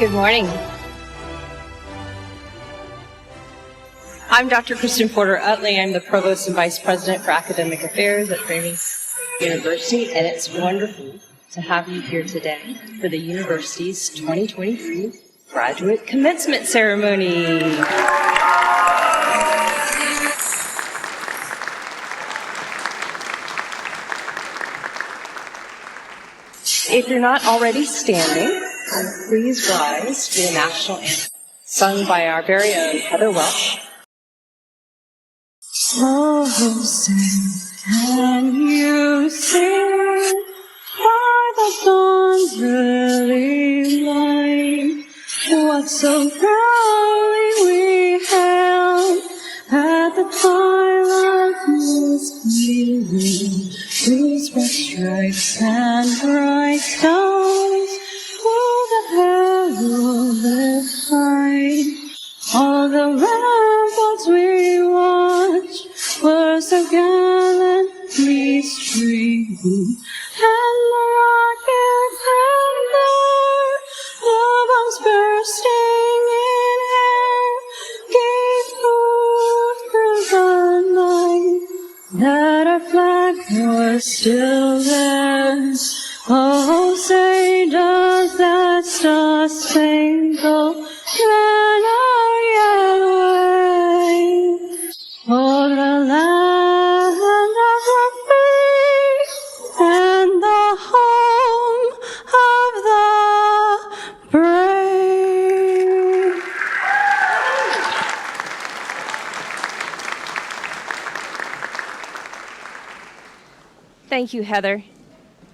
Good morning. I'm Dr. Kristen Porter Utley. I'm the Provost and Vice President for Academic Affairs at Framingham University, and it's wonderful to have you here today for the university's 2023 graduate commencement ceremony. If you're not already standing, please rise for the national anthem, sung by our very own Heather Welsh. Oh, say, can you sing? Are the dawn's really light? What so proudly we hailed at the twilight's gleaming. These red stripes and bright stars, oh, the heralded fight. All the ramparts we watched were so gallantly streaming, and the rocket thunder, the bombs bursting in air, gave proof through the night that our flag was still there. Oh, say does that star-spangled banner yet wave o'er the land of the free and the home of the brave? Thank you, Heather.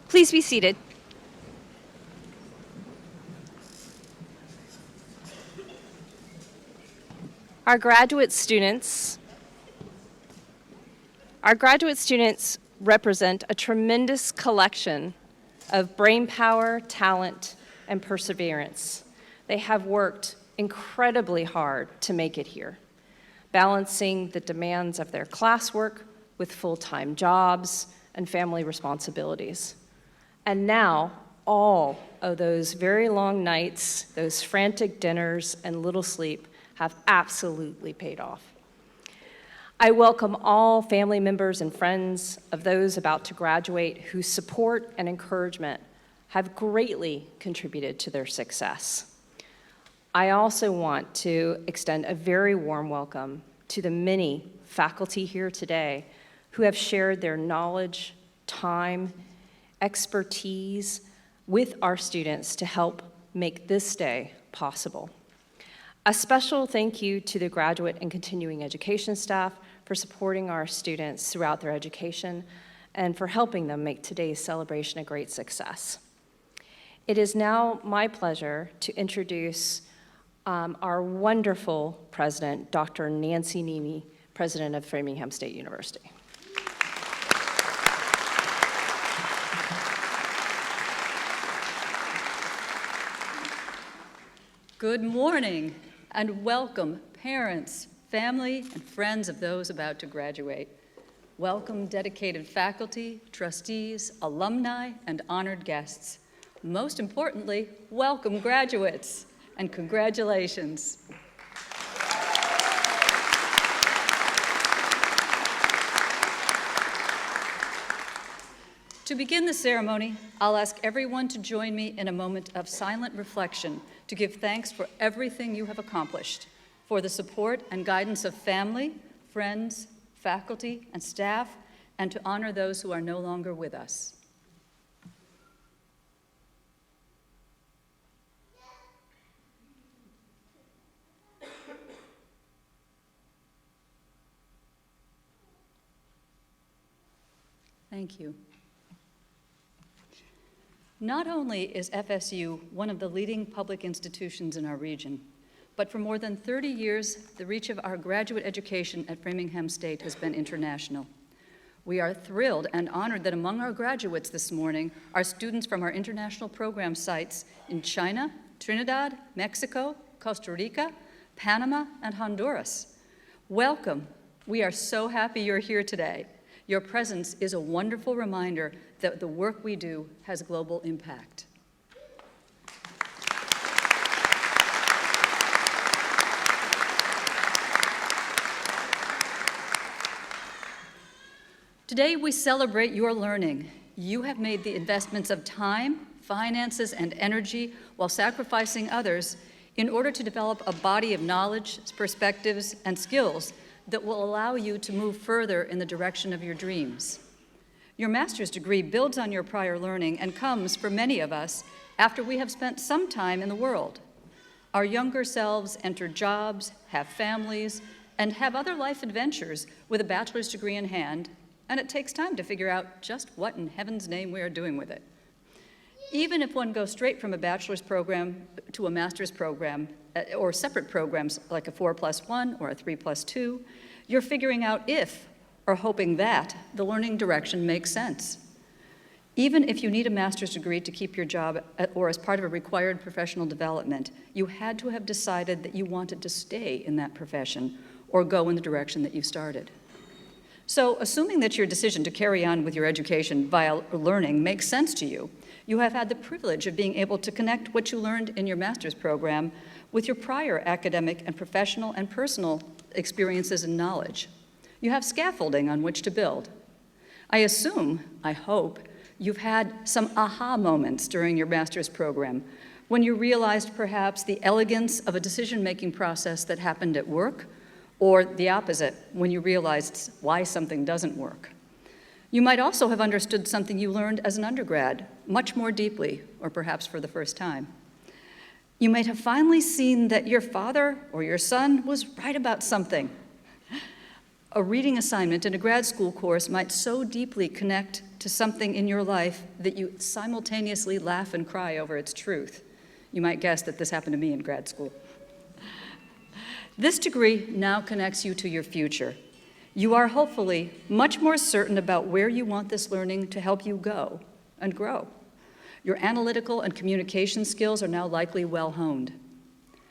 Please be seated. Our graduate students represent a tremendous collection of brain power, talent, and perseverance. They have worked incredibly hard to make it here, balancing the demands of their classwork with full-time jobs and family responsibilities. And now, all of those very long nights, those frantic dinners, and little sleep have absolutely paid off. I welcome all family members and friends of those about to graduate whose support and encouragement have greatly contributed to their success. I also want to extend a very warm welcome to the many faculty here today who have shared their knowledge, time, expertise with our students to help make this day possible. A special thank you to the graduate and continuing education staff for supporting our students throughout their education and for helping them make today's celebration a great success. It is now my pleasure to introduce our wonderful president, Dr. Nancy Nemi, president of Framingham State University. Good morning and welcome parents, family, and friends of those about to graduate. Welcome dedicated faculty, trustees, alumni, and honored guests. Most importantly, welcome graduates and congratulations. To begin the ceremony, I'll ask everyone to join me in a moment of silent reflection to give thanks for everything you have accomplished, for the support and guidance of family, friends, faculty, and staff, and to honor those who are no longer with us. Thank you. Not only is FSU one of the leading public institutions in our region, but for more than 30 years, the reach of our graduate education at Framingham State has been international. We are thrilled and honored that among our graduates this morning are students from our international program sites in China, Trinidad, Mexico, Costa Rica, Panama, and Honduras. Welcome. We are so happy you're here today. Your presence is a wonderful reminder that the work we do has global impact. Today, we celebrate your learning. You have made the investments of time, finances, and energy while sacrificing others in order to develop a body of knowledge, perspectives, and skills that will allow you to move further in the direction of your dreams. Your master's degree builds on your prior learning and comes, for many of us, after we have spent some time in the world. Our younger selves enter jobs, have families, and have other life adventures with a bachelor's degree in hand, and it takes time to figure out just what in heaven's name we are doing with it. Even if one goes straight from a bachelor's program to a master's program, or separate programs like a 4+1 or a 3+2, you're figuring out if, or hoping that, the learning direction makes sense. Even if you need a master's degree to keep your job or as part of a required professional development, you had to have decided that you wanted to stay in that profession or go in the direction that you started. So, assuming that your decision to carry on with your education via learning makes sense to you, you have had the privilege of being able to connect what you learned in your master's program with your prior academic and professional and personal experiences and knowledge. You have scaffolding on which to build. I assume, I hope, you've had some aha moments during your master's program when you realized perhaps the elegance of a decision-making process that happened at work, or the opposite, when you realized why something doesn't work. You might also have understood something you learned as an undergrad, much more deeply, or perhaps for the first time. You might have finally seen that your father or your son was right about something. A reading assignment in a grad school course might so deeply connect to something in your life that you simultaneously laugh and cry over its truth. You might guess that this happened to me in grad school. This degree now connects you to your future. You are hopefully much more certain about where you want this learning to help you go and grow. Your analytical and communication skills are now likely well honed.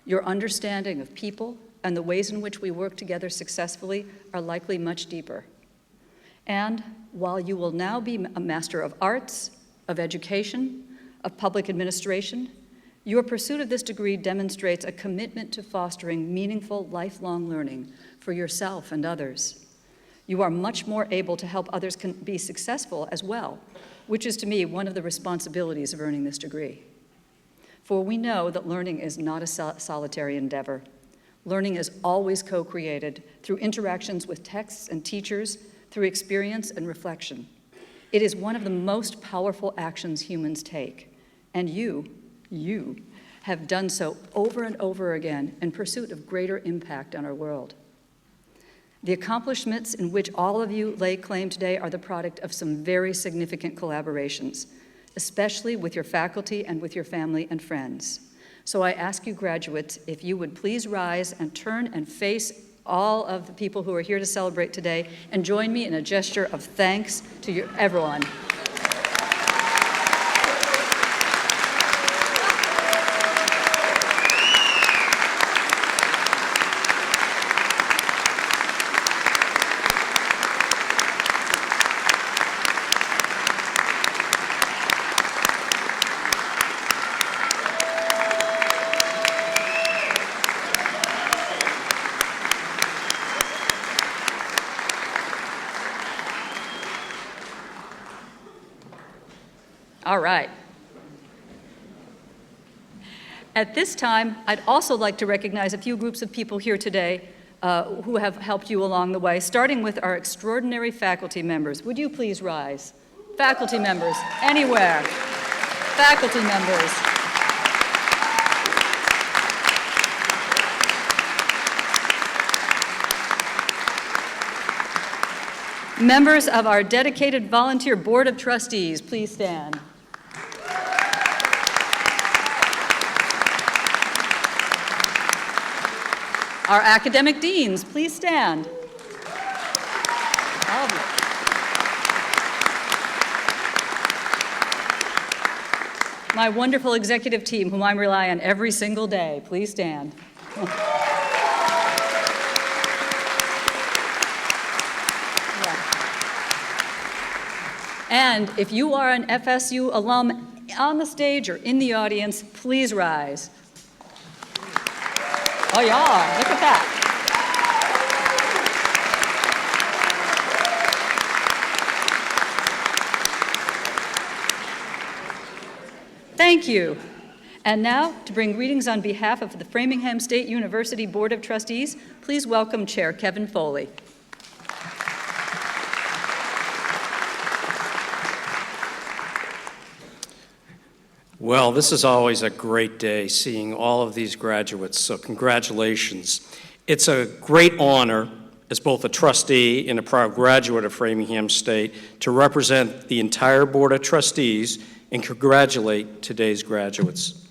Your understanding of people and the ways in which we work together successfully are likely much deeper. And while you will now be a Master of Arts, of Education, of Public Administration, your pursuit of this degree demonstrates a commitment to fostering meaningful lifelong learning for yourself and others. You are much more able to help others be successful as well, which is to me one of the responsibilities of earning this degree. For we know that learning is not a solitary endeavor. Learning is always co-created through interactions with texts and teachers, through experience and reflection. It is one of the most powerful actions humans take, and you have done so over and over again in pursuit of greater impact on our world. The accomplishments in which all of you lay claim today are the product of some very significant collaborations, especially with your faculty and with your family and friends. So I ask you graduates, if you would please rise and turn and face all of the people who are here to celebrate today and join me in a gesture of thanks to everyone. All right. At this time, I'd also like to recognize a few groups of people here today who have helped you along the way, starting with our extraordinary faculty members. Would you please rise? Faculty members, anywhere. Faculty members. Members of our dedicated volunteer board of trustees, please stand. Our academic deans, please stand. All of you. My wonderful executive team, whom I rely on every single day, please stand. And if you are an FSU alum on the stage or in the audience, please rise. Oh, yeah, look at that. Thank you. And now, to bring greetings on behalf of the Framingham State University Board of Trustees, please welcome Chair Kevin Foley. Well, this is always a great day, seeing all of these graduates, so congratulations. It's a great honor, as both a trustee and a proud graduate of Framingham State, to represent the entire Board of Trustees and congratulate today's graduates.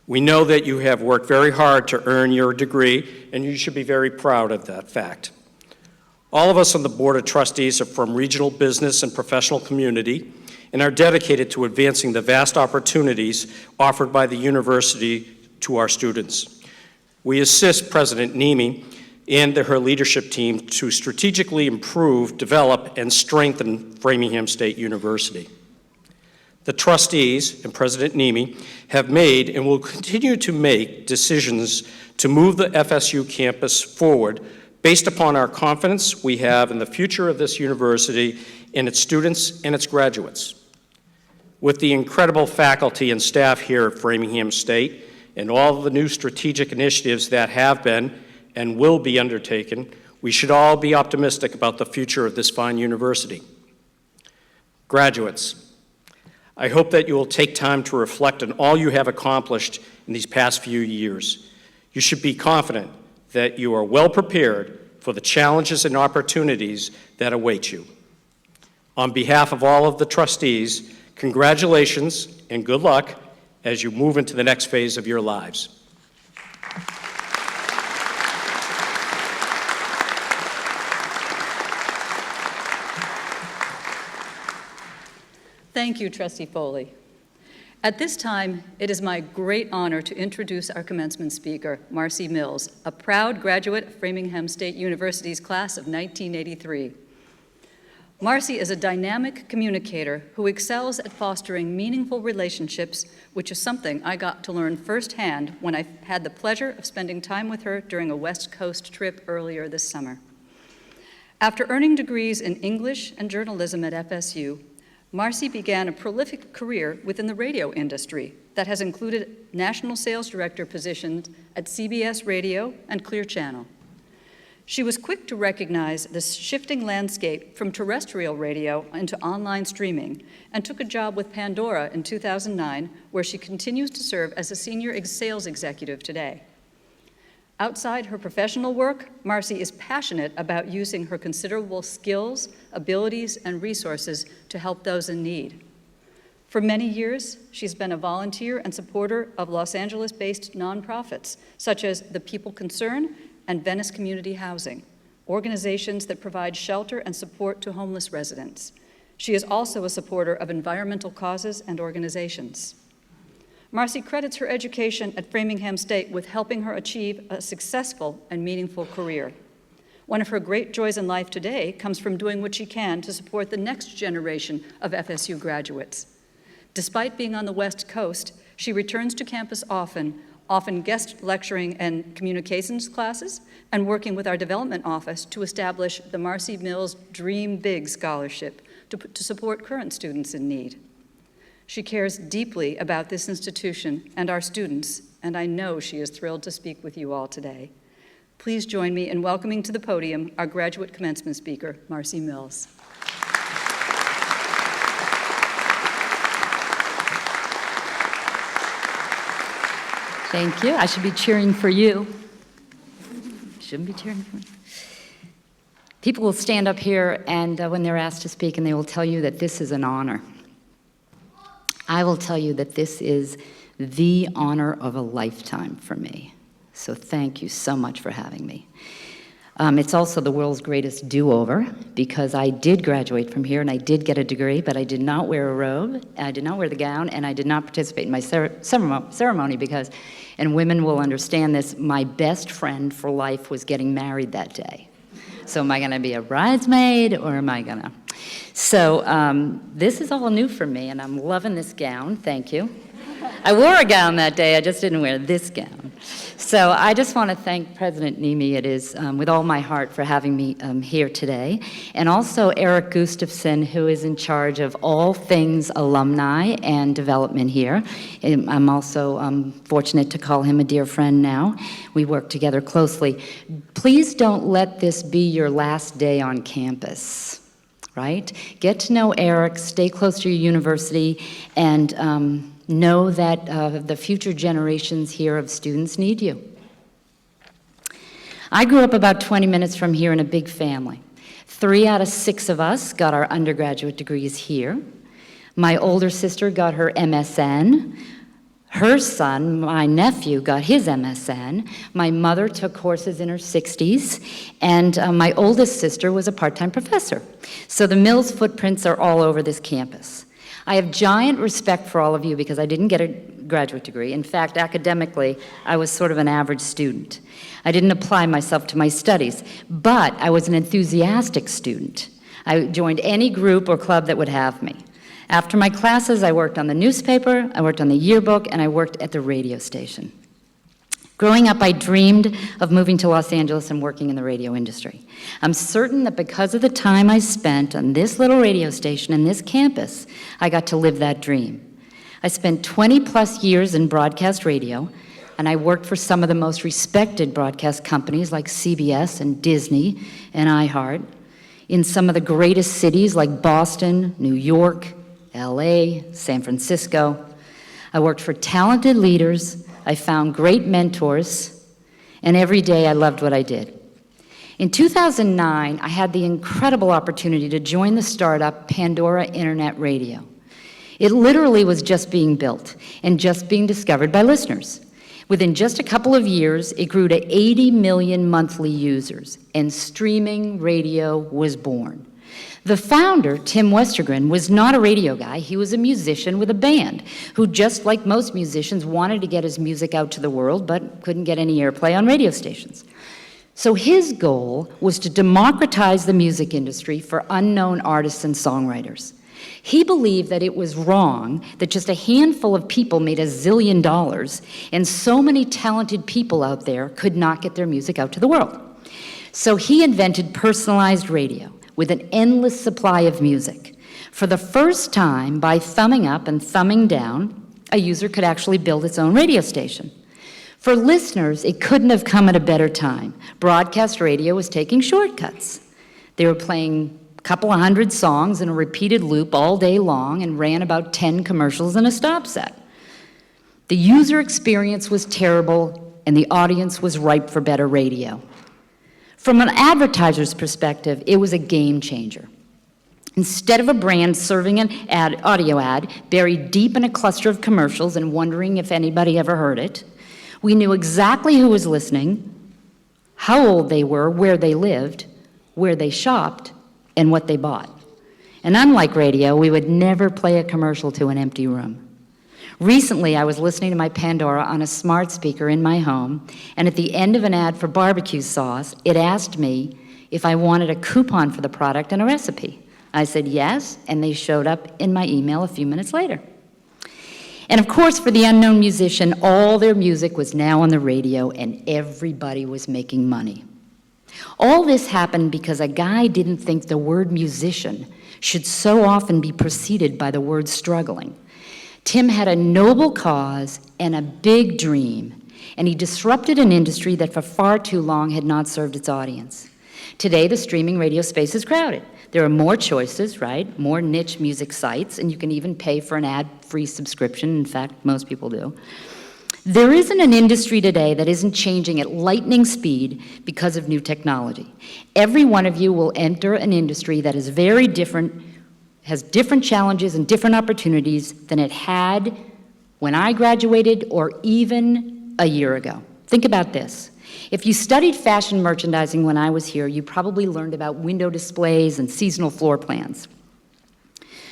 We know that you have worked very hard to earn your degree, and you should be very proud of that fact. All of us on the Board of Trustees are from regional business and professional community, and are dedicated to advancing the vast opportunities offered by the university to our students. We assist President Nemi and her leadership team to strategically improve, develop, and strengthen Framingham State University. The trustees and President Nemi have made and will continue to make decisions to move the FSU campus forward based upon our confidence we have in the future of this university and its students and its graduates. With the incredible faculty and staff here at Framingham State and all of the new strategic initiatives that have been and will be undertaken, we should all be optimistic about the future of this fine university. Graduates, I hope that you will take time to reflect on all you have accomplished in these past few years. You should be confident that you are well prepared for the challenges and opportunities that await you. On behalf of all of the trustees, congratulations and good luck as you move into the next phase of your lives. Thank you, Trustee Foley. At this time, it is my great honor to introduce our commencement speaker, Marcy Mills, a proud graduate of Framingham State University's class of 1983. Marcy is a dynamic communicator who excels at fostering meaningful relationships, which is something I got to learn firsthand when I had the pleasure of spending time with her during a West Coast trip earlier this summer. After earning degrees in English and journalism at FSU, Marcy began a prolific career within the radio industry that has included national sales director positions at CBS Radio and Clear Channel. She was quick to recognize the shifting landscape from terrestrial radio into online streaming and took a job with Pandora in 2009, where she continues to serve as a senior sales executive today. Outside her professional work, Marcy is passionate about using her considerable skills, abilities, and resources to help those in need. For many years, she's been a volunteer and supporter of Los Angeles-based nonprofits, such as The People Concern and Venice Community Housing, organizations that provide shelter and support to homeless residents. She is also a supporter of environmental causes and organizations. Marcy credits her education at Framingham State with helping her achieve a successful and meaningful career. One of her great joys in life today comes from doing what she can to support the next generation of FSU graduates. Despite being on the West Coast, she returns to campus often guest lecturing and communications classes, and working with our development office to establish the Marcy Mills Dream Big Scholarship to support current students in need. She cares deeply about this institution and our students, and I know she is thrilled to speak with you all today. Please join me in welcoming to the podium our graduate commencement speaker, Marcy Mills. Thank you. I should be cheering for you. Shouldn't be cheering for me. People will stand up here and when they're asked to speak, and they will tell you that this is an honor. I will tell you that this is the honor of a lifetime for me. So thank you so much for having me. It's also the world's greatest do-over, because I did graduate from here and I did get a degree, but I did not wear a robe, I did not wear the gown, and I did not participate in my ceremony because, and women will understand this, my best friend for life was getting married that day. So am I going to be a bridesmaid, or am I going to? So this is all new for me, and I'm loving this gown. Thank you. I wore a gown that day, I just didn't wear this gown. So I just want to thank President Nimi, it is with all my heart, for having me here today, and also Eric Gustafson, who is in charge of all things alumni and development here. I'm also fortunate to call him a dear friend now. We work together closely. Please don't let this be your last day on campus. Right? Get to know Eric, stay close to your university, and know that the future generations here of students need you. I grew up about 20 minutes from here in a big family. 3 out of 6 of us got our undergraduate degrees here. My older sister got her MSN. Her son, my nephew, got his MSN. My mother took courses in her 60s, and my oldest sister was a part-time professor. So the Mills footprints are all over this campus. I have giant respect for all of you because I didn't get a graduate degree. In fact, academically, I was sort of an average student. I didn't apply myself to my studies, but I was an enthusiastic student. I joined any group or club that would have me. After my classes, I worked on the newspaper, I worked on the yearbook, and I worked at the radio station. Growing up, I dreamed of moving to Los Angeles and working in the radio industry. I'm certain that because of the time I spent on this little radio station and this campus, I got to live that dream. I spent 20-plus years in broadcast radio, and I worked for some of the most respected broadcast companies like CBS and Disney and iHeart, in some of the greatest cities like Boston, New York, LA, San Francisco. I worked for talented leaders, I found great mentors, and every day I loved what I did. In 2009, I had the incredible opportunity to join the startup Pandora Internet Radio. It literally was just being built and just being discovered by listeners. Within just a couple of years, it grew to 80 million monthly users, and streaming radio was born. The founder, Tim Westergren, was not a radio guy. He was a musician with a band who, just like most musicians, wanted to get his music out to the world but couldn't get any airplay on radio stations. So his goal was to democratize the music industry for unknown artists and songwriters. He believed that it was wrong that just a handful of people made $1 zillion and so many talented people out there could not get their music out to the world. So he invented personalized radio, with an endless supply of music. For the first time, by thumbing up and thumbing down, a user could actually build its own radio station. For listeners, it couldn't have come at a better time. Broadcast radio was taking shortcuts. They were playing a couple of hundred songs in a repeated loop all day long and ran about 10 commercials and a stop set. The user experience was terrible, and the audience was ripe for better radio. From an advertiser's perspective, it was a game changer. Instead of a brand serving an audio ad buried deep in a cluster of commercials and wondering if anybody ever heard it, we knew exactly who was listening, how old they were, where they lived, where they shopped, and what they bought. And unlike radio, we would never play a commercial to an empty room. Recently, I was listening to my Pandora on a smart speaker in my home, and at the end of an ad for barbecue sauce, it asked me if I wanted a coupon for the product and a recipe. I said yes, and they showed up in my email a few minutes later. And of course, for the unknown musician, all their music was now on the radio, and everybody was making money. All this happened because a guy didn't think the word musician should so often be preceded by the word struggling. Tim had a noble cause and a big dream, and he disrupted an industry that for far too long had not served its audience. Today, the streaming radio space is crowded. There are more choices, right? More niche music sites, and you can even pay for an ad-free subscription. In fact, most people do. There isn't an industry today that isn't changing at lightning speed because of new technology. Every one of you will enter an industry that is very different, has different challenges and different opportunities than it had when I graduated or even a year ago. Think about this. If you studied fashion merchandising when I was here, you probably learned about window displays and seasonal floor plans.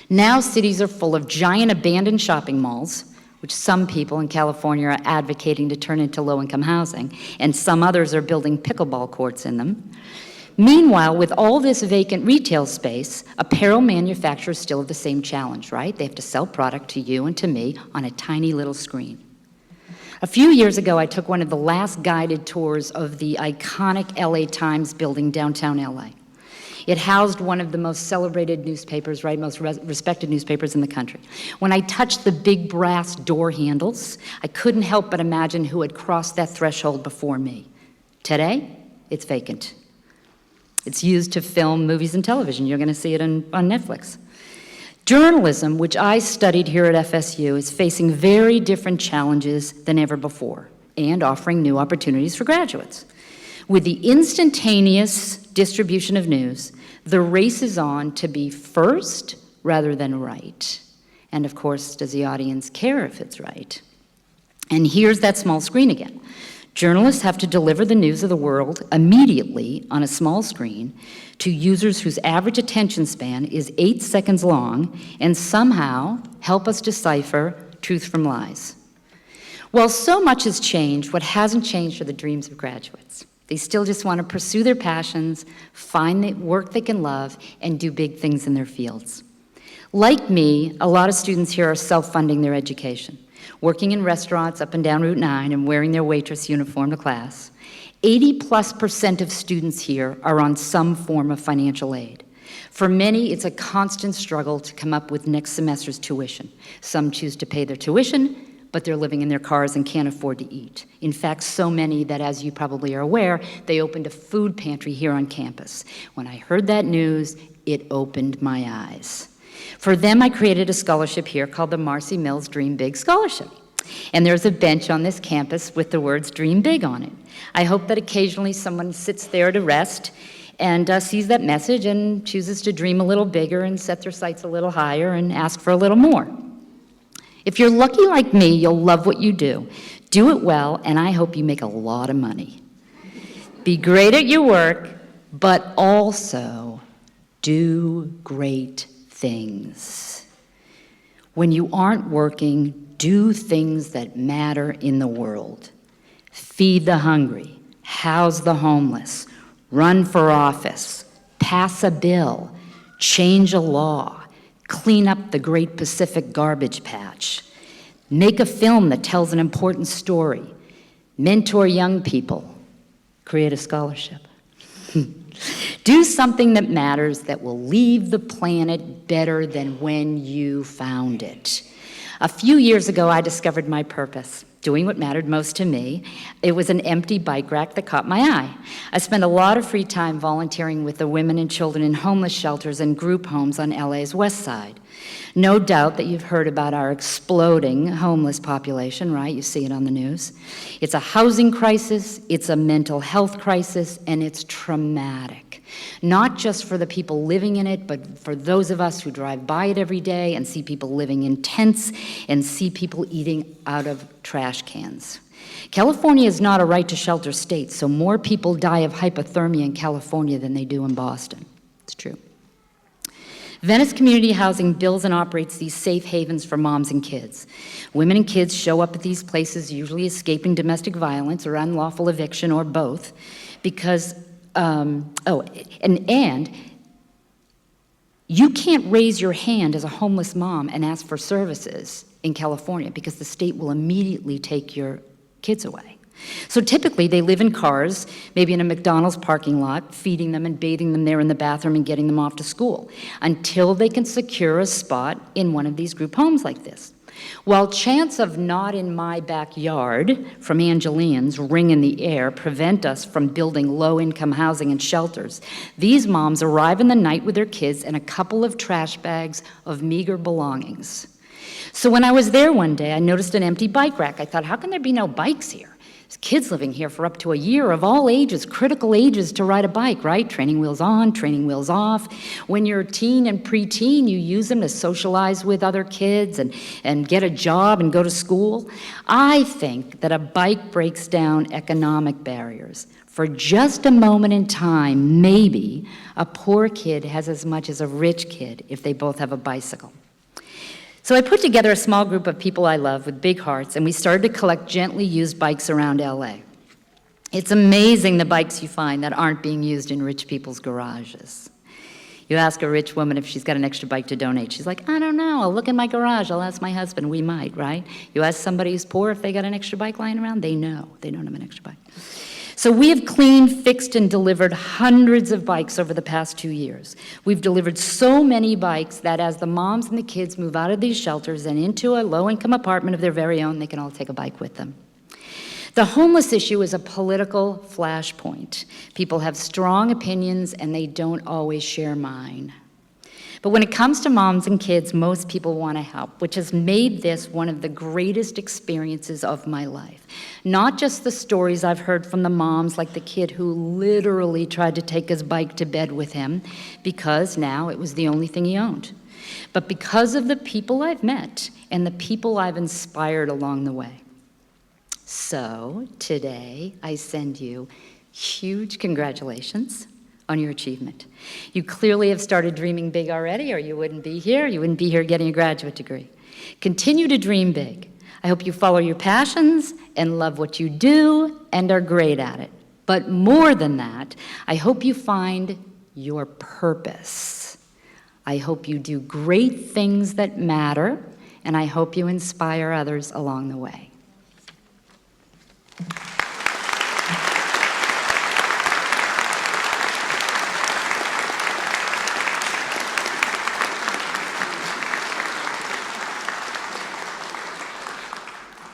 Now cities are full of giant abandoned shopping malls, which some people in California are advocating to turn into low-income housing, and some others are building pickleball courts in them. Meanwhile, with all this vacant retail space, apparel manufacturers still have the same challenge, right? They have to sell product to you and to me on a tiny little screen. A few years ago, I took one of the last guided tours of the iconic LA Times building downtown LA. It housed one of the most celebrated newspapers, right, most respected newspapers in the country. When I touched the big brass door handles, I couldn't help but imagine who had crossed that threshold before me. Today, it's vacant. It's used to film movies and television. You're going to see it on Netflix. Journalism, which I studied here at FSU, is facing very different challenges than ever before and offering new opportunities for graduates. With the instantaneous distribution of news, the race is on to be first rather than right. And of course, does the audience care if it's right? And here's that small screen again. Journalists have to deliver the news of the world immediately on a small screen to users whose average attention span is 8 seconds long and somehow help us decipher truth from lies. While so much has changed, what hasn't changed are the dreams of graduates. They still just want to pursue their passions, find the work they can love, and do big things in their fields. Like me, a lot of students here are self-funding their education, working in restaurants up and down Route 9 and wearing their waitress uniform to class. 80+% of students here are on some form of financial aid. For many, it's a constant struggle to come up with next semester's tuition. Some choose to pay their tuition, but they're living in their cars and can't afford to eat. In fact, so many that, as you probably are aware, they opened a food pantry here on campus. When I heard that news, it opened my eyes. For them, I created a scholarship here called the Marcy Mills Dream Big Scholarship. And there's a bench on this campus with the words Dream Big on it. I hope that occasionally someone sits there to rest and sees that message and chooses to dream a little bigger and set their sights a little higher and ask for a little more. If you're lucky like me, you'll love what you do. Do it well, and I hope you make a lot of money. Be great at your work, but also do great things. When you aren't working, do things that matter in the world. Feed the hungry, house the homeless, run for office, pass a bill, change a law, clean up the Great Pacific Garbage Patch, make a film that tells an important story, mentor young people, create a scholarship. Do something that matters that will leave the planet better than when you found it. A few years ago, I discovered my purpose, doing what mattered most to me. It was an empty bike rack that caught my eye. I spent a lot of free time volunteering with the women and children in homeless shelters and group homes on LA's West Side. No doubt that you've heard about our exploding homeless population, right? You see it on the news. It's a housing crisis, it's a mental health crisis, and it's traumatic. Not just for the people living in it, but for those of us who drive by it every day and see people living in tents and see people eating out of trash cans. California is not a right-to-shelter state, so more people die of hypothermia in California than they do in Boston. It's true. Venice Community Housing builds and operates these safe havens for moms and kids. Women and kids show up at these places, usually escaping domestic violence or unlawful eviction or both, because, and you can't raise your hand as a homeless mom and ask for services in California because the state will immediately take your kids away. So typically they live in cars, maybe in a McDonald's parking lot, feeding them and bathing them there in the bathroom and getting them off to school until they can secure a spot in one of these group homes like this. While chants of "not in my backyard" from Angelians ring in the air prevent us from building low-income housing and shelters, these moms arrive in the night with their kids and a couple of trash bags of meager belongings. So when I was there one day, I noticed an empty bike rack. I thought, how can there be no bikes here? There's kids living here for up to a year of all ages, critical ages to ride a bike, right? Training wheels on, training wheels off. When you're a teen and preteen, you use them to socialize with other kids and get a job and go to school. I think that a bike breaks down economic barriers. For just a moment in time, maybe a poor kid has as much as a rich kid if they both have a bicycle. So I put together a small group of people I love with big hearts, and we started to collect gently used bikes around LA. It's amazing the bikes you find that aren't being used in rich people's garages. You ask a rich woman if she's got an extra bike to donate. She's like, I don't know. I'll look in my garage. I'll ask my husband. We might, right? You ask somebody who's poor if they got an extra bike lying around. They know. They don't have an extra bike. So we have cleaned, fixed, and delivered hundreds of bikes over the past 2 years. We've delivered so many bikes that as the moms and the kids move out of these shelters and into a low-income apartment of their very own, they can all take a bike with them. The homeless issue is a political flashpoint. People have strong opinions and they don't always share mine. But when it comes to moms and kids, most people want to help, which has made this one of the greatest experiences of my life. Not just the stories I've heard from the moms, like the kid who literally tried to take his bike to bed with him because now it was the only thing he owned, but because of the people I've met and the people I've inspired along the way. So today, I send you huge congratulations on your achievement. You clearly have started dreaming big already, or you wouldn't be here. You wouldn't be here getting a graduate degree. Continue to dream big. I hope you follow your passions and love what you do and are great at it. But more than that, I hope you find your purpose. I hope you do great things that matter, and I hope you inspire others along the way.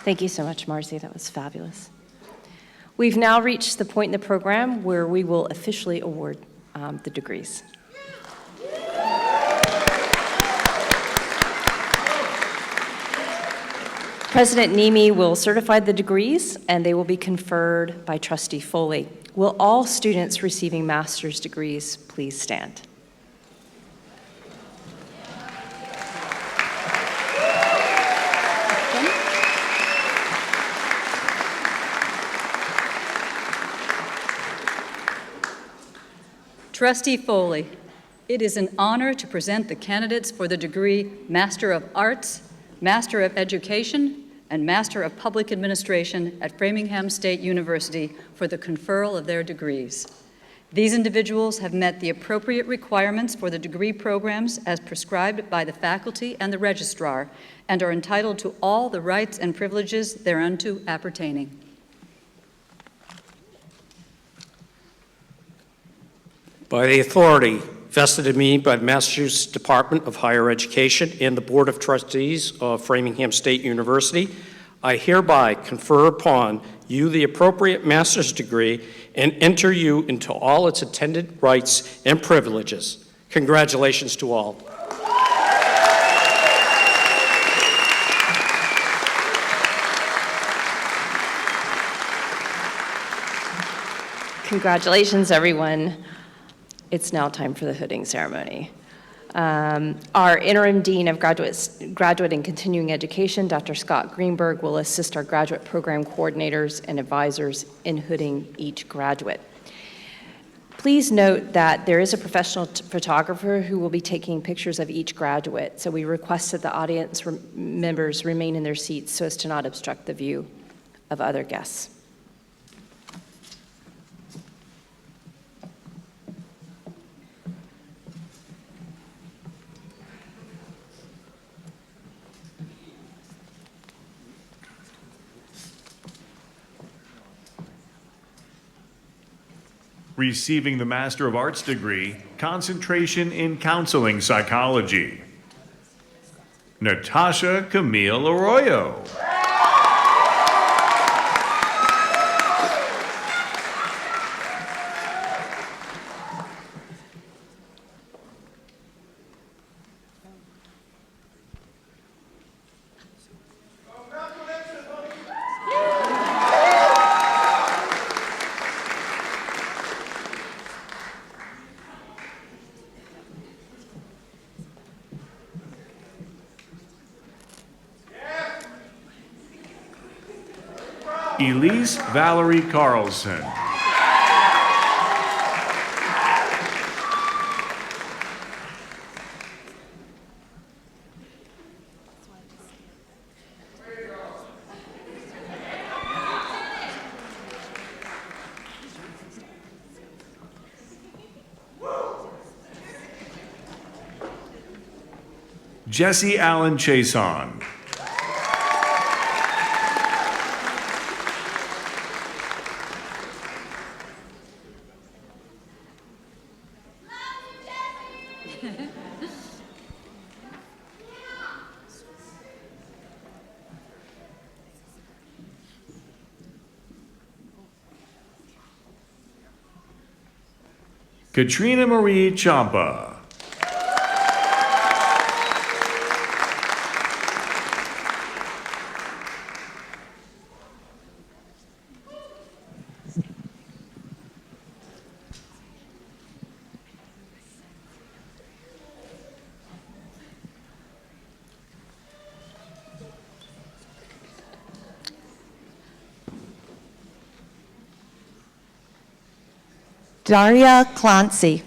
Thank you so much, Marcy. That was fabulous. We've now reached the point in the program where we will officially award the degrees. President Nemi will certify the degrees, and they will be conferred by Trustee Foley. Will all students receiving master's degrees please stand? Trustee Foley, it is an honor to present the candidates for the degree Master of Arts, Master of Education, and Master of Public Administration at Framingham State University for the conferral of their degrees. These individuals have met the appropriate requirements for the degree programs as prescribed by the faculty and the registrar and are entitled to all the rights and privileges thereunto appertaining. By the authority vested in me by the Massachusetts Department of Higher Education and the Board of Trustees of Framingham State University, I hereby confer upon you the appropriate master's degree and enter you into all its attendant rights and privileges. Congratulations to all. Congratulations, everyone. It's now time for the hooding ceremony. Our interim dean of graduate and continuing education, Dr. Scott Greenberg, will assist our graduate program coordinators and advisors in hooding each graduate. Please note that there is a professional photographer who will be taking pictures of each graduate, so we request that the audience members remain in their seats so as to not obstruct the view of other guests. Receiving the Master of Arts degree, concentration in counseling psychology, Natasha Camille Arroyo. Elise Valerie Carlson. Jesse Allen Chason. Katrina Marie Champa. Daria Clancy.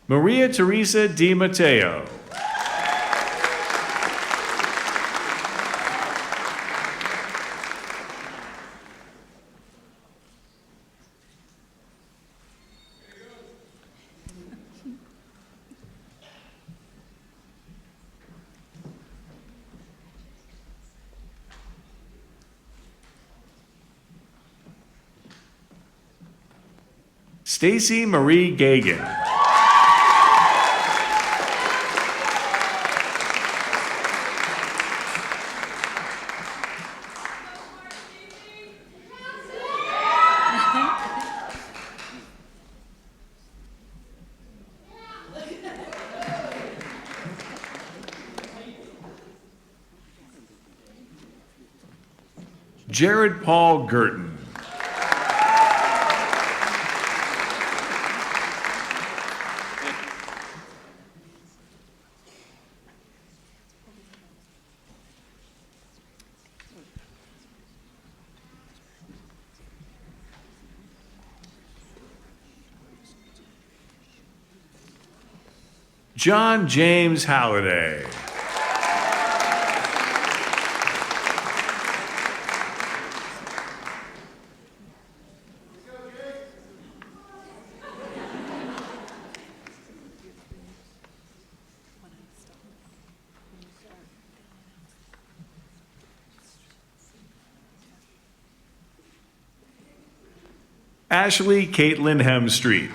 Maria Teresa Di Matteo. Stacy Marie Gagan. Jared Paul Girton. John James Halliday. Ashley Caitlin Hemstreet.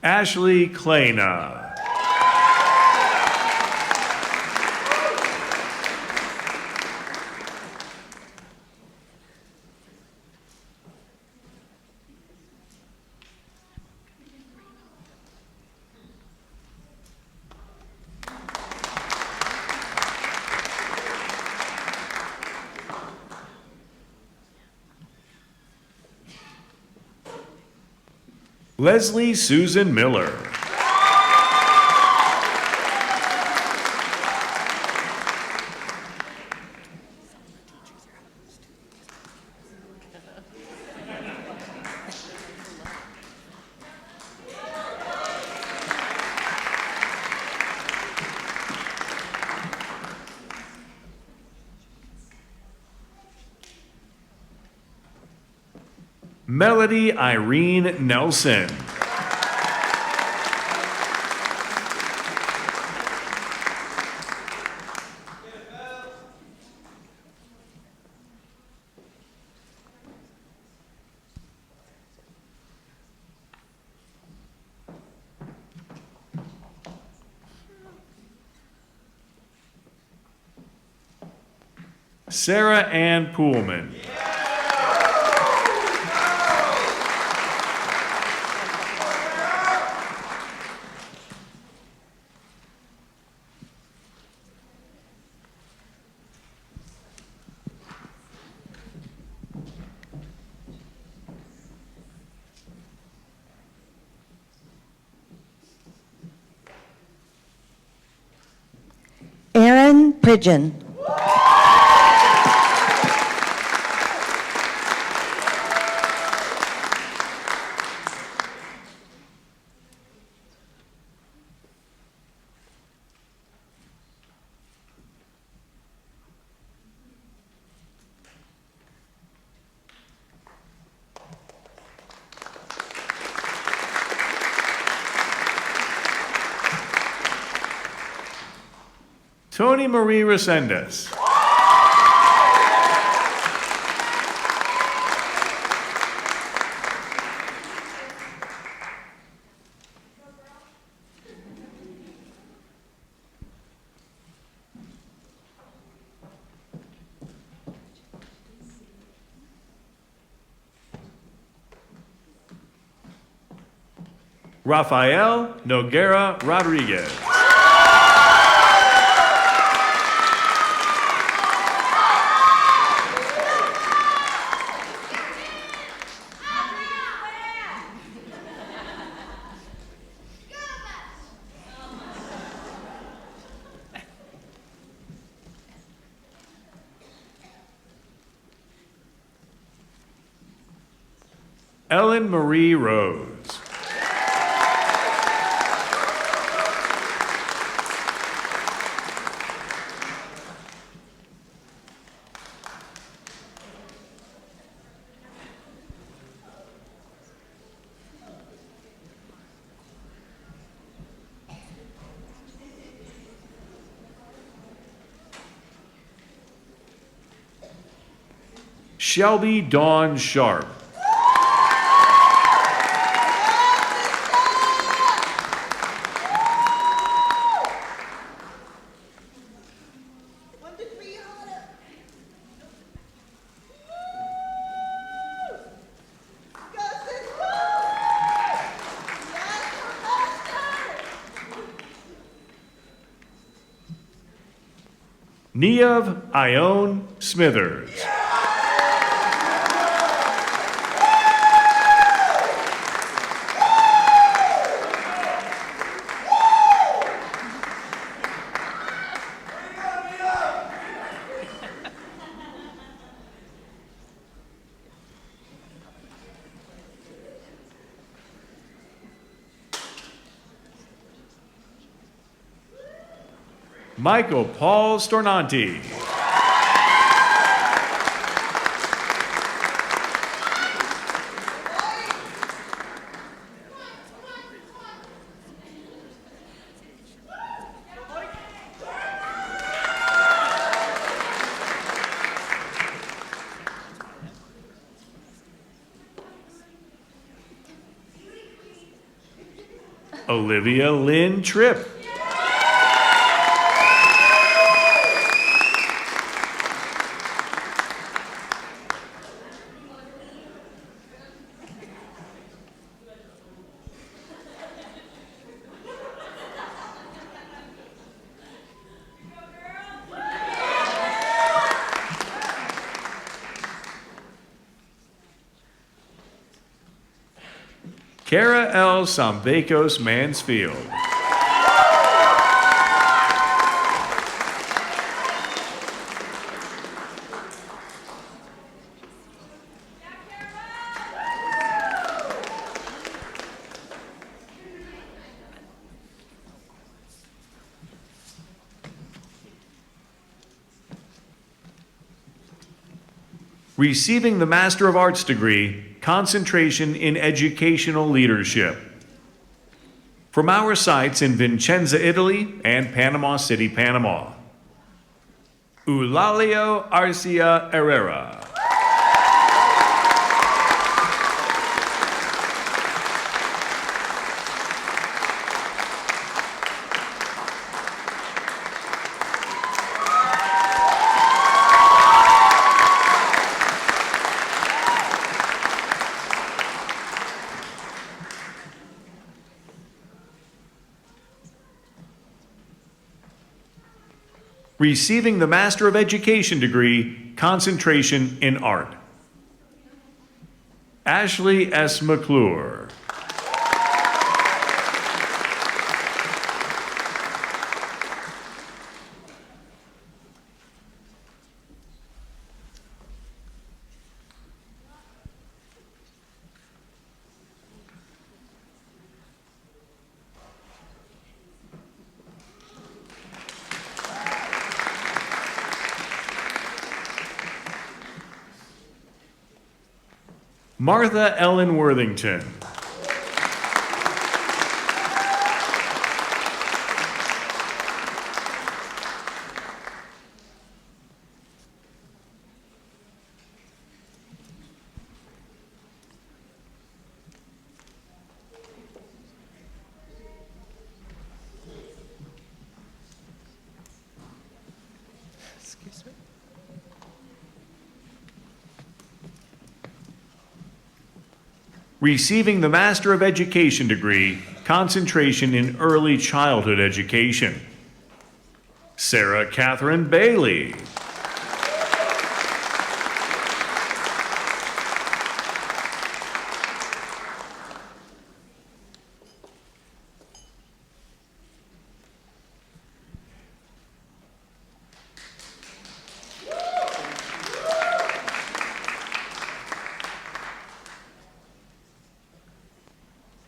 Ashley Klena. Leslie Susan Miller. Melody Irene Nelson. Sarah Ann Poolman. Pridgeon. Tony Marie Resendez. Rafael Noguera Rodriguez. Ellen Marie Rose. Shelby Dawn Sharp. Neav Ione Smithers. Michael Paul Stornanti. Olivia Lynn Tripp. Kara L. Sambecos Mansfield. Receiving the Master of Arts degree, concentration in educational leadership. From our sites in Vicenza, Italy and Panama City, Panama. Eulalio Arcia Herrera. Receiving the Master of Education degree, concentration in art. Ashley S. McClure. Martha Ellen Worthington. Receiving the Master of Education degree, concentration in early childhood education. Sarah Catherine Bailey.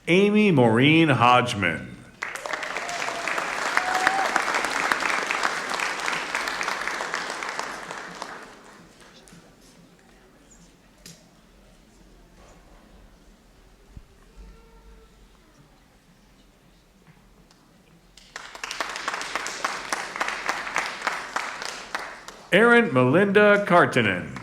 Amy Maureen Hodgman. Erin Melinda Kartinen.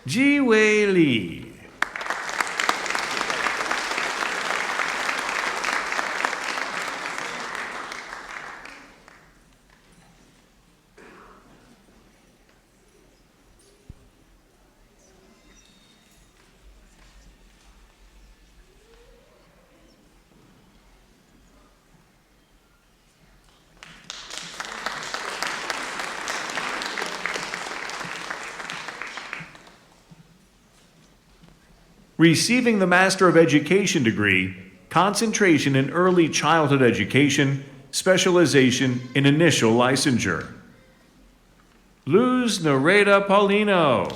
Ji Wei Lee. Receiving the Master of Education degree, concentration in early childhood education, specialization in initial licensure. Luz Nareda Paulino.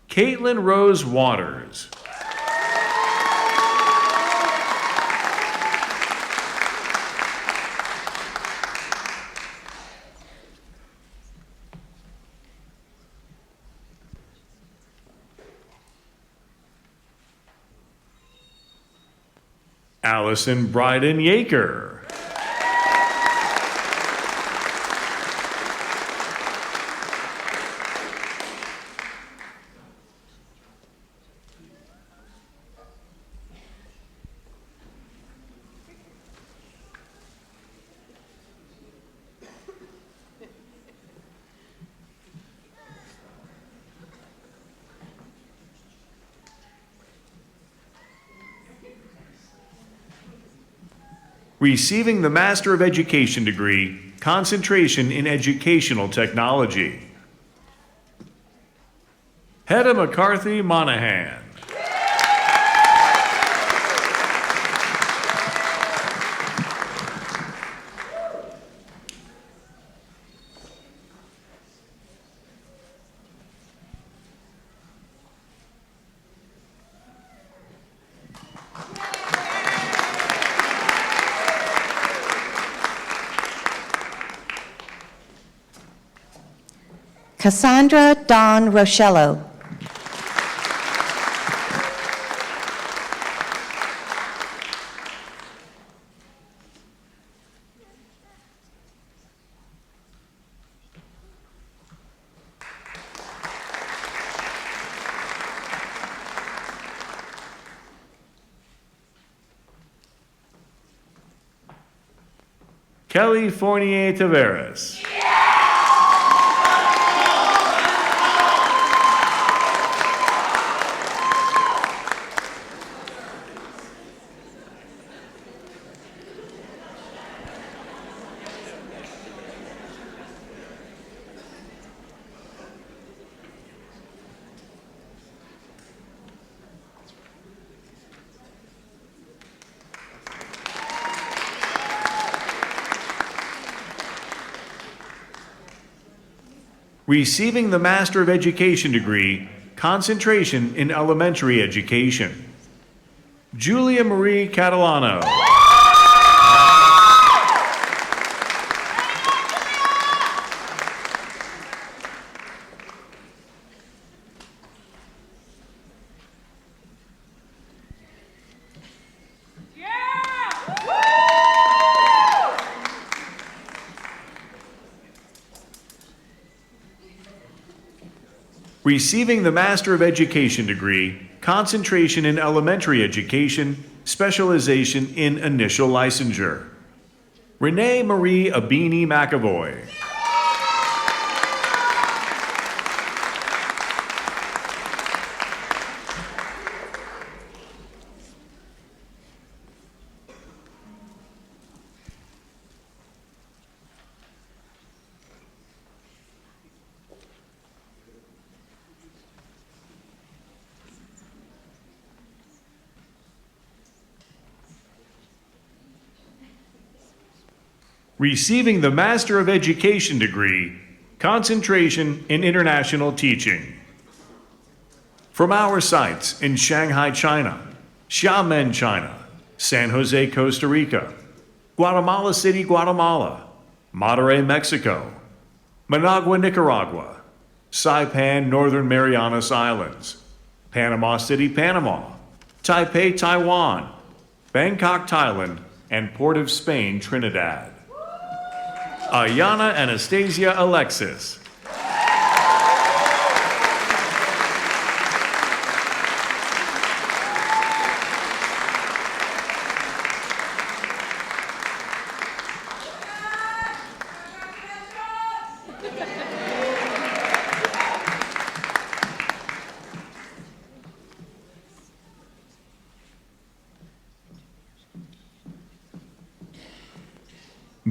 Caitlin Rose Waters. Allison Bryden Yaker. Receiving the Master of Education degree, concentration in educational technology. Hedda McCarthy Monahan. Cassandra Dawn Rochello. Kelly Fournier Taveras. Receiving the Master of Education degree, concentration in elementary education. Julia Marie Catalano. Receiving the Master of Education degree, concentration in elementary education, specialization in initial licensure. Renee Marie Abini McAvoy. Receiving the Master of Education degree, concentration in international teaching. From our sites in Shanghai, China, Xiamen, China, San Jose, Costa Rica, Guatemala City, Guatemala, Monterrey, Mexico, Managua, Nicaragua, Saipan, Northern Marianas Islands, Panama City, Panama, Taipei, Taiwan, Bangkok, Thailand, and Port of Spain, Trinidad. Ayana Anastasia Alexis.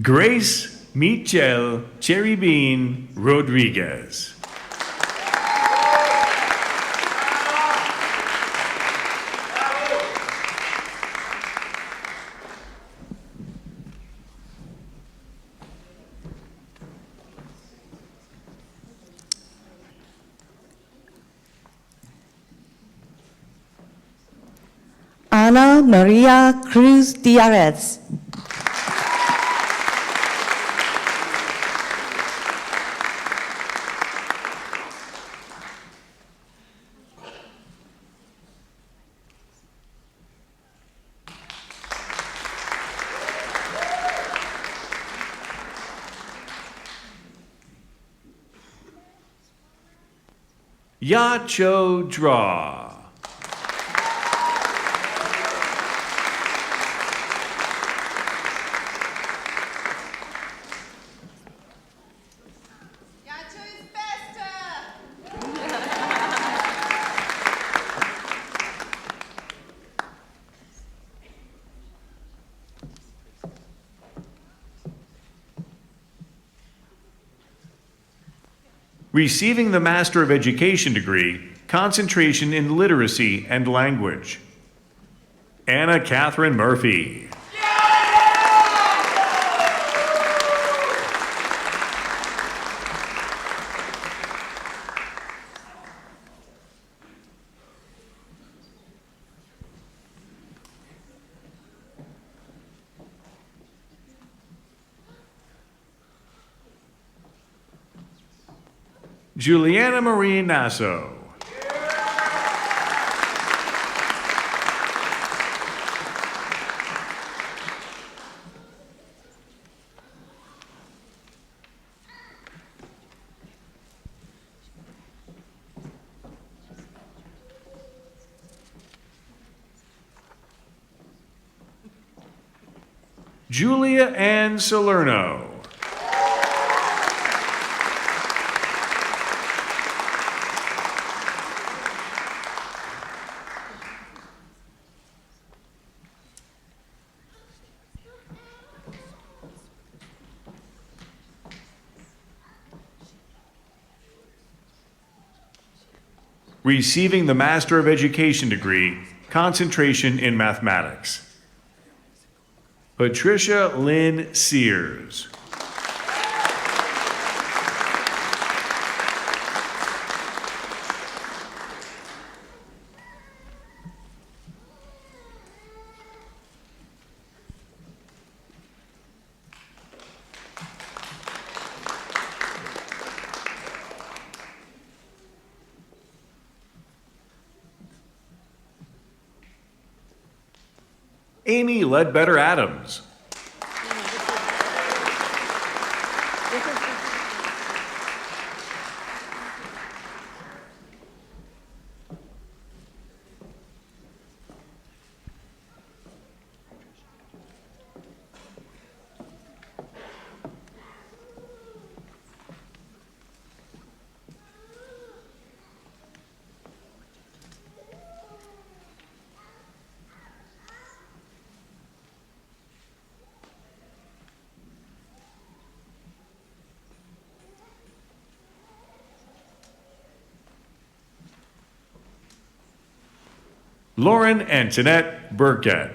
Grace Michelle Cherrybean Rodriguez. Ana Maria Cruz Diarez. Yacho Draw. Receiving the Master of Education degree, concentration in literacy and language. Anna Catherine Murphy. Juliana Marie Nasso. Julia Ann Salerno. Receiving the Master of Education degree, concentration in mathematics. Patricia Lynn Sears. Amy Ledbetter Adams. Lauren Antoinette Burkett.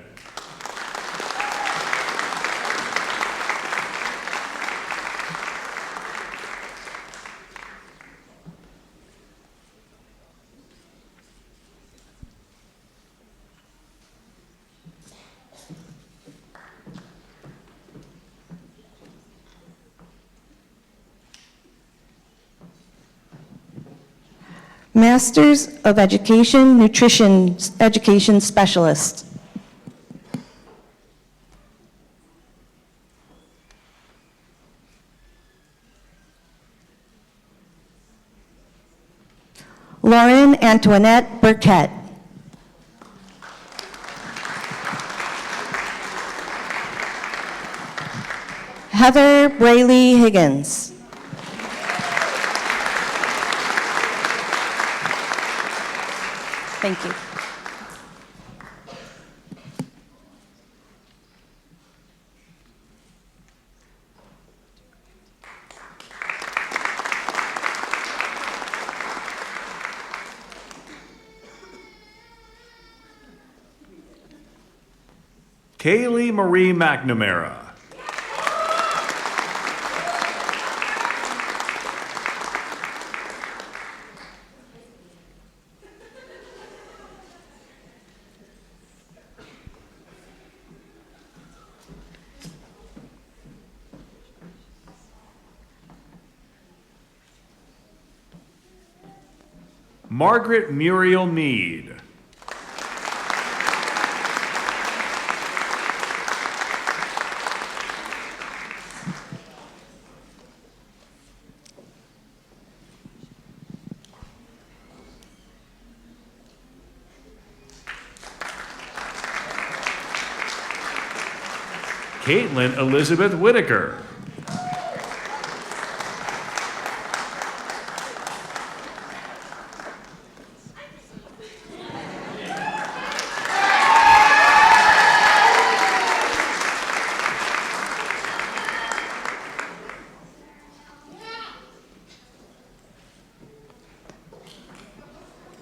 Masters of Education, Nutrition Education Specialist. Lauren Antoinette Burkett. Heather Brayley Higgins. Thank you. Kaylee Marie McNamara. Margaret Muriel Mead. Caitlin Elizabeth Whitaker.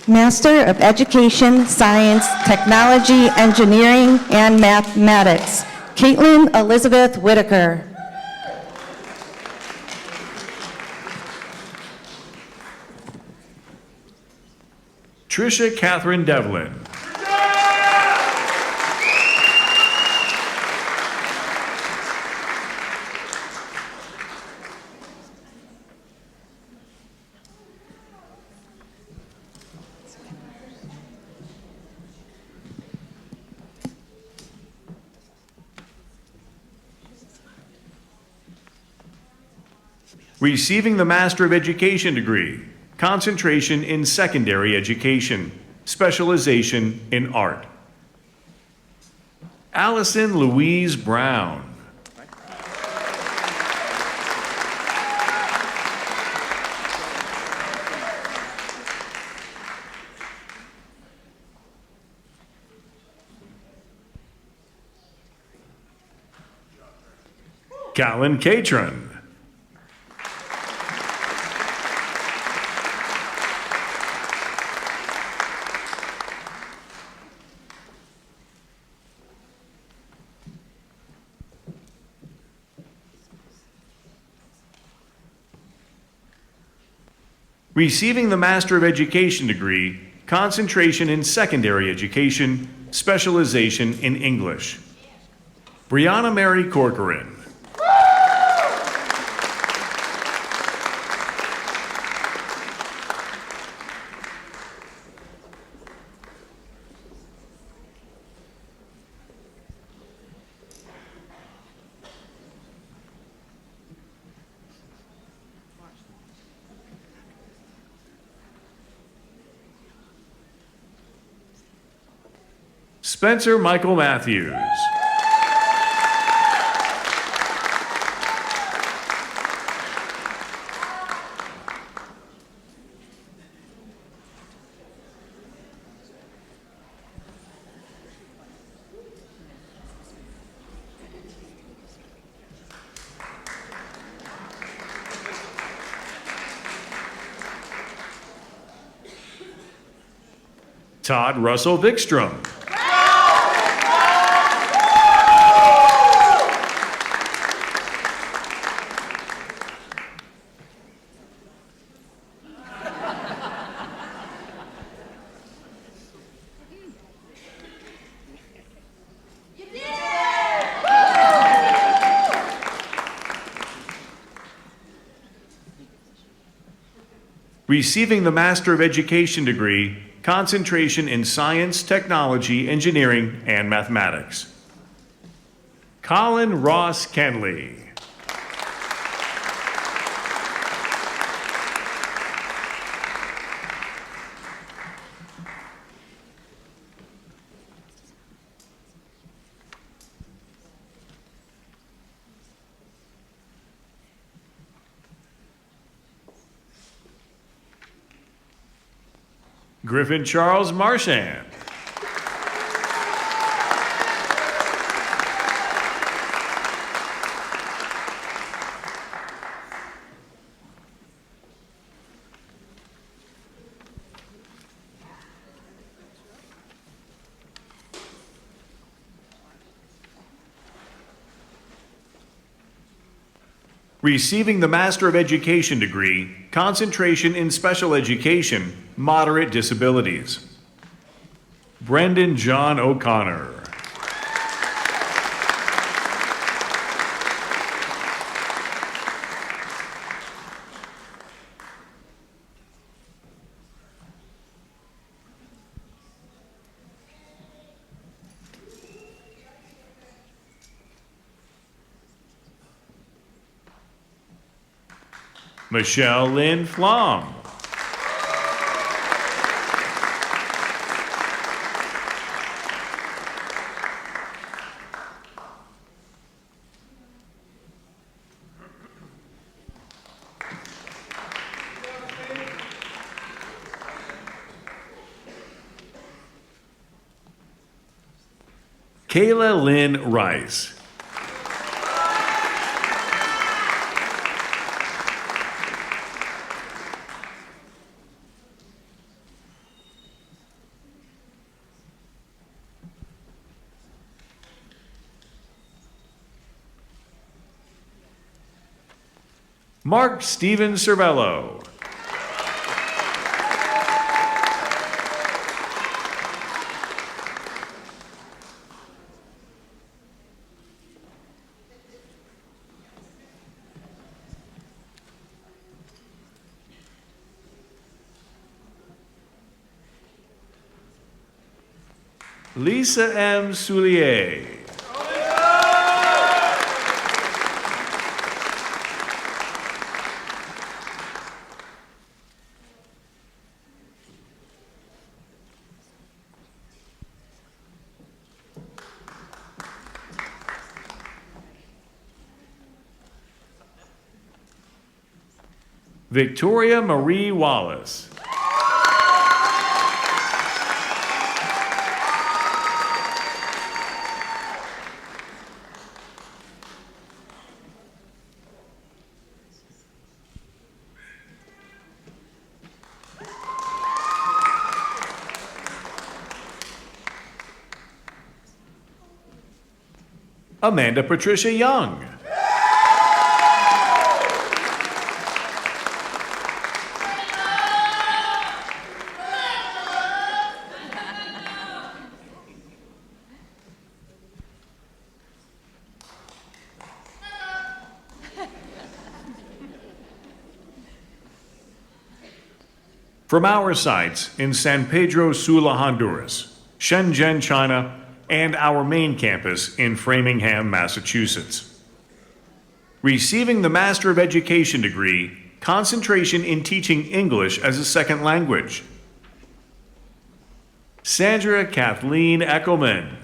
Master of Education, Science, Technology, Engineering, and Mathematics, Caitlin Elizabeth Whitaker. Trisha Catherine Devlin. Receiving the Master of Education degree, concentration in secondary education, specialization in art. Allison Louise Brown. Callan Catron. Receiving the Master of Education degree, concentration in secondary education, specialization in English. Brianna Mary Corcoran. Spencer Michael Matthews. Todd Russell Vikstrom. Receiving the Master of Education degree, concentration in science, technology, engineering, and mathematics. Colin Ross Kenley. Griffin Charles Marchand. Receiving the Master of Education degree, concentration in special education, moderate disabilities. Brendan John O'Connor. Michelle Lynn Flom. Kayla Lynn Rice. Mark Steven Cervello. Lisa M. Soulier. Victoria Marie Wallace. Amanda Patricia Young. From our sites in San Pedro Sula, Honduras, Shenzhen, China, and our main campus in Framingham, Massachusetts. Receiving the Master of Education degree, concentration in teaching English as a second language. Sandra Kathleen Eckelman.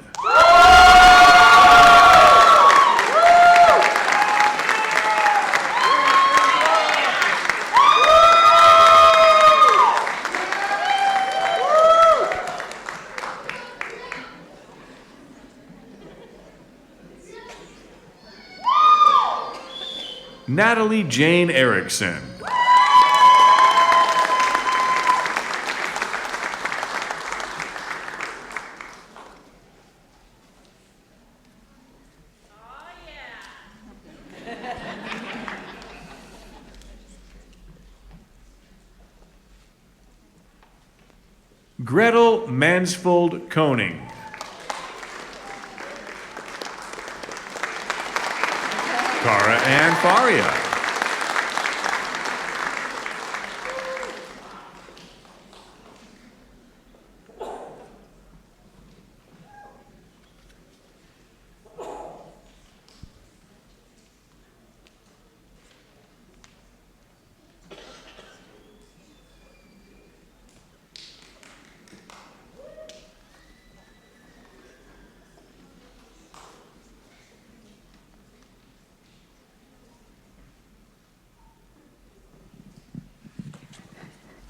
Natalie Jane Erickson. Gretel Mansfield Koning. Cara Ann Faria.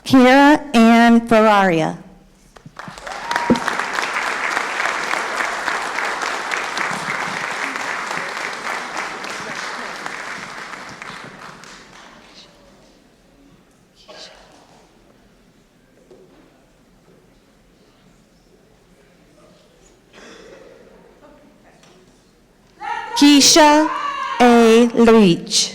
Kiera Ann Ferraria. Keisha A. Leach.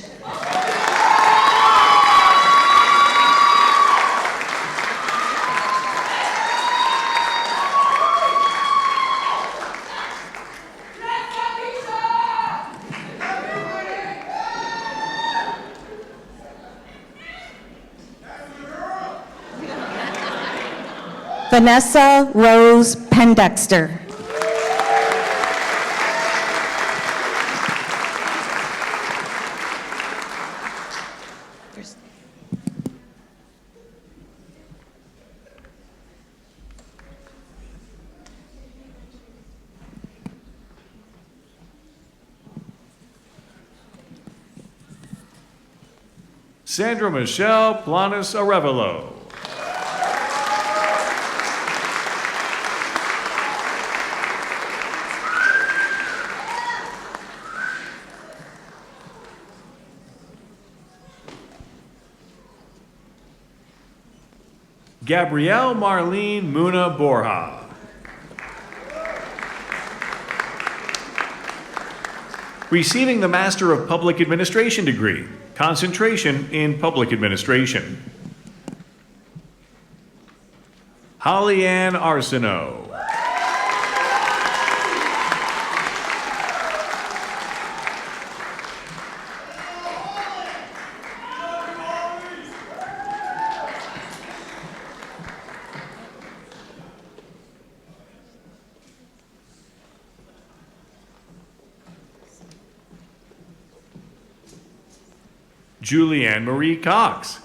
Vanessa Rose Pendexter. Sandra Michelle Planas Arevalo. Gabrielle Marlene Muna Borja. Receiving the Master of Public Administration degree, concentration in Public Administration. Holly Ann Arsenault. Julianne Marie Cox.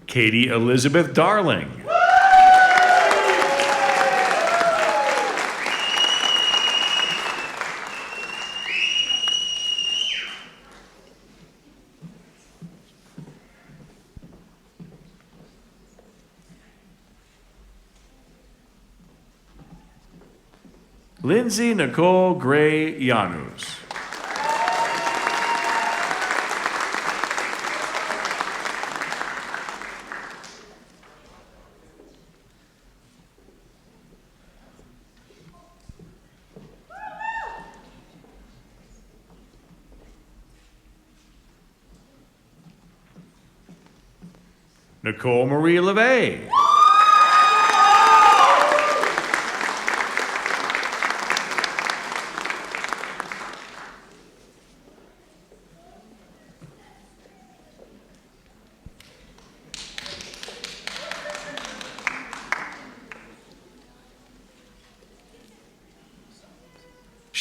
Katie Elizabeth Darling. Lindsay Nicole Gray Janus. Nicole Marie LeVay.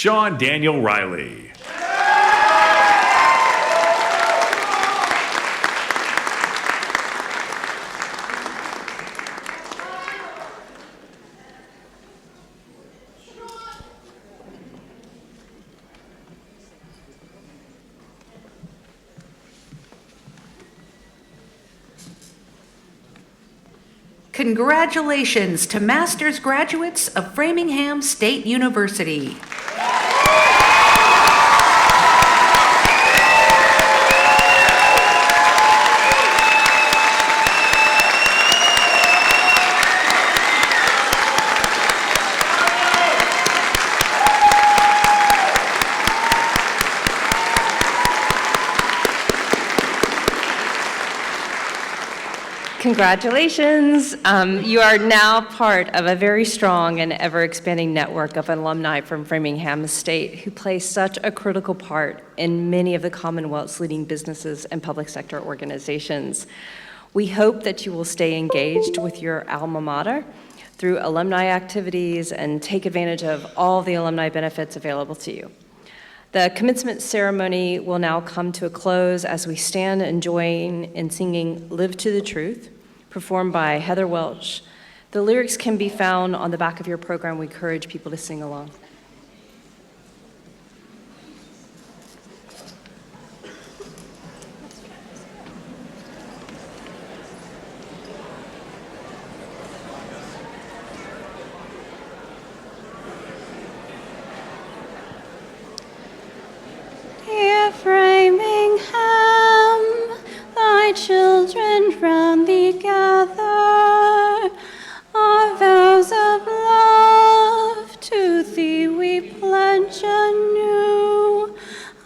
Sean Daniel Riley. Congratulations to master's graduates of Framingham State University. Congratulations. You are now part of a very strong and ever-expanding network of alumni from Framingham State who play such a critical part in many of the Commonwealth's leading businesses and public sector organizations. We hope that you will stay engaged with your alma mater through alumni activities and take advantage of all the alumni benefits available to you. The commencement ceremony will now come to a close as we stand and join in singing Live to the Truth, performed by Heather Welch. The lyrics can be found on the back of your program. We encourage people to sing along. Dear Framingham, thy children round thee gather, our vows of love to thee we pledge anew,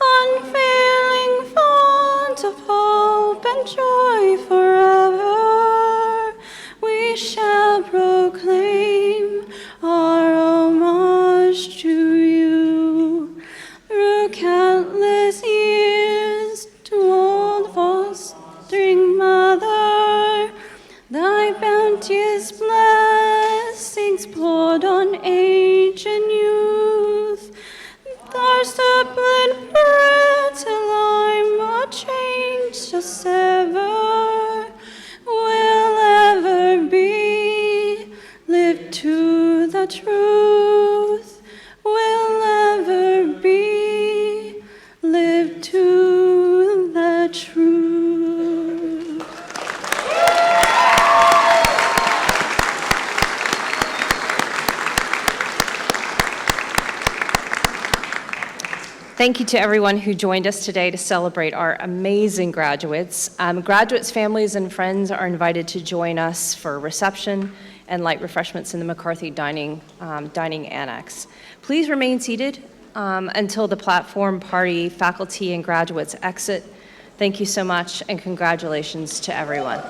unfailing font of hope and joy forever, we shall proclaim our homage to you. Through countless years to old fostering mother, thy bounteous blessings poured on age and youth. Thy suppliant prayer till I'm a change to sever will ever be. Live to the truth will ever be. Live to the truth. Thank you to everyone who joined us today to celebrate our amazing graduates. Graduates' families and friends are invited to join us for a reception and light refreshments in the McCarthy dining annex. Please remain seated until the platform party, faculty, and graduates exit. Thank you so much, and congratulations to everyone.